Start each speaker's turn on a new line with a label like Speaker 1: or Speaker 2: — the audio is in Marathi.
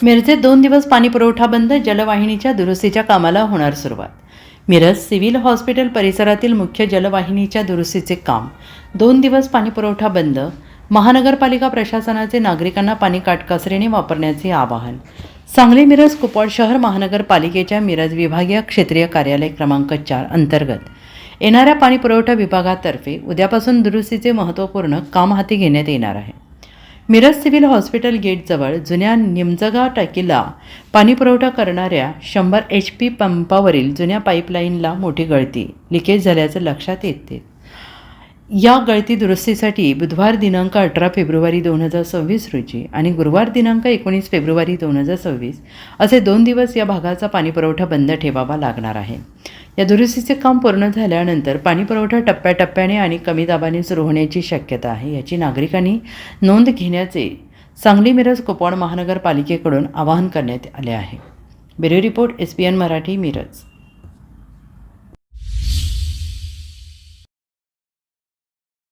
Speaker 1: मिरजेत 2 दिवस पाणीपुरवठा बंद, जलवाहिनीच्या दुरुस्तीच्या कामाला होणार सुरुवात. मिरज सिव्हिल हॉस्पिटल परिसरातील मुख्य जलवाहिनीच्या दुरुस्तीचे काम 2 दिवस पाणीपुरवठा बंद. महानगरपालिका प्रशासनाचे नागरिकांना पाणी काटकसरीने वापरण्याचे आवाहन. सांगली मिरज कुपवाड शहर महानगरपालिकेच्या मिरज विभागीय क्षेत्रीय कार्यालय क्रमांक 4 अंतर्गत येणाऱ्या पाणीपुरवठा विभागातर्फे उद्यापासून दुरुस्तीचे महत्त्वपूर्ण काम हाती घेण्यात येणार आहे. मिरज सिव्हिल हॉस्पिटल गेटजवळ जुन्या निमजगा टाकीला पाणीपुरवठा करणाऱ्या 100 HP पंपावरील जुन्या पाईपलाईनला मोठी गळती लिकेज झाल्याचं लक्षात येते. या गळती दुरुस्तीसाठी बुधवार दिनांक 18 फेब्रुवारी 2026 रोजी आणि गुरुवार दिनांक 19 फेब्रुवारी 2026 असे 2 दिवस या भागाचा पाणीपुरवठा बंद ठेवावा लागणार आहे. या दुरुस्तीचे काम पूर्ण झाल्यानंतर पाणीपुरवठा टप्प्याटप्प्याने आणि कमी दाबाने सुरू होण्याची शक्यता आहे. याची नागरिकांनी नोंद घेण्याचे सांगली मिरज कुपवाड महानगरपालिकेकडून आवाहन करण्यात आले आहे. Bureau report SBN Marathi Miraj.